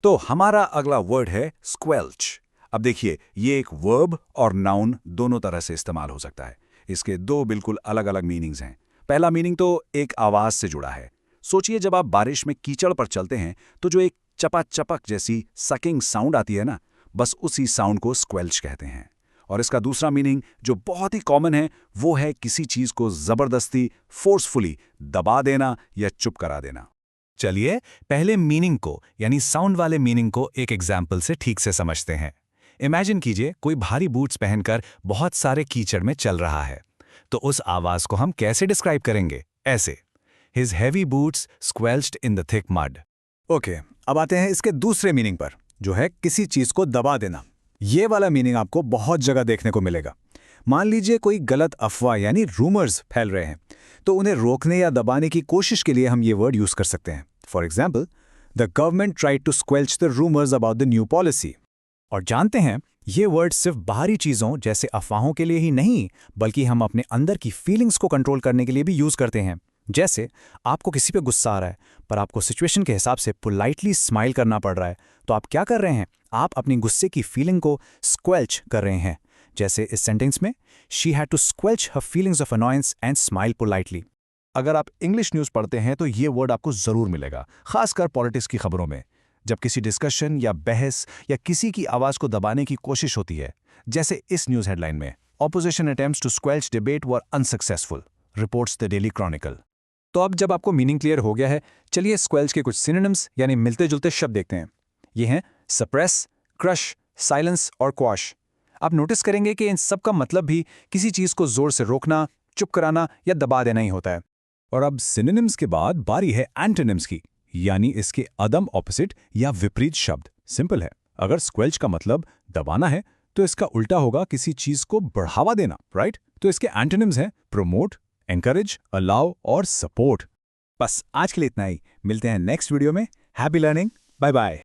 तो हमारा अगला वर्ड है स्क्वेल्च। अब देखिए, ये एक वर्ब और नाउन दोनों तरह से इस्तेमाल हो सकता है। इसके दो बिल्कुल अलग अलग मीनिंग्स हैं। पहला मीनिंग तो एक आवाज से जुड़ा है। सोचिए, जब आप बारिश में कीचड़ पर चलते हैं तो जो एक चपा चपक जैसी सकिंग साउंड आती है ना, बस उसी साउंड को स्क्वेल्च कहते हैं। और इसका दूसरा मीनिंग जो बहुत ही कॉमन है, वो है किसी चीज को जबरदस्ती, फोर्सफुली दबा देना या चुप करा देना। चलिए पहले मीनिंग को यानी साउंड वाले मीनिंग को एक एग्जाम्पल से ठीक से समझते हैं। इमेजिन कीजिए कोई भारी बूट्स पहनकर बहुत सारे कीचड़ में चल रहा है। तो उस आवाज को हम कैसे डिस्क्राइब करेंगे? ऐसे, his heavy boots squelched in the thick mud. Okay, अब आते हैं इसके दूसरे मीनिंग पर, जो है किसी चीज को दबा देना। ये वाला मीनिंग आपको बहुत जगह देखने को मिलेगा। मान लीजिए कोई गलत अफवाह यानी रूमर्स फैल रहे हैं, तो उन्हें रोकने या दबाने की कोशिश के लिए हम ये वर्ड यूज कर सकते हैं। For example, the government tried to squelch the rumours about the new policy. और जानते हैं, ये वर्ड सिर्फ बाहरी चीजों जैसे अफवाहों के लिए ही नहीं, बल्कि हम अपने अंदर की फीलिंग्स को कंट्रोल करने के लिए भी यूज करते हैं। जैसे आपको किसी पे गुस्सा आ रहा है, पर आपको सिचुएशन के हिसाब से पोलाइटली स्माइल करना पड़ रहा है, तो आप क्या कर रहे हैं? आप अपनी गुस्से की फीलिंग को स्क्वेल्च कर रहे हैं। जैसे इस सेंटेंस में, she had to squelch her feelings of annoyance and smile politely. अगर आप इंग्लिश न्यूज़ पढ़ते हैं तो ये वर्ड आपको ज़रूर मिलेगा, खासकर पॉलिटिक्स की खबरों में, जब किसी डिस्कशन या बहस या किसी की आवाज़ को दबाने की कोशिश होती है। जैसे इस न्यूज़ हेडलाइन में, opposition attempts to squelch debate were unsuccessful, reports the Daily Chronicle. तो अब जब आपको मीनिंग क्लियर हो गया है, चलिए स्क्वेल्च के कुछ सिनोनिम्स यानी मिलते जुलते शब्द देखते हैं। ये हैं सप्रेस, क्रश, साइलेंस और क्वाश। आप नोटिस करेंगे कि इन सब का मतलब भी किसी चीज को जोर से रोकना, चुप कराना या दबा देना ही होता है। और अब सिनोनिम्स के बाद बारी है एंटोनिम्स की, यानी इसके अदम ऑपोजिट या विपरीत शब्द। सिंपल है, अगर स्क्वेल्च का मतलब दबाना है तो इसका उल्टा होगा किसी चीज को बढ़ावा देना, राइट? तो इसके एंटोनिम्स हैं प्रमोट, एनकरेज, अलाउ और सपोर्ट। बस आज के लिए इतना ही। मिलते हैं नेक्स्ट वीडियो में। Happy learning, bye bye.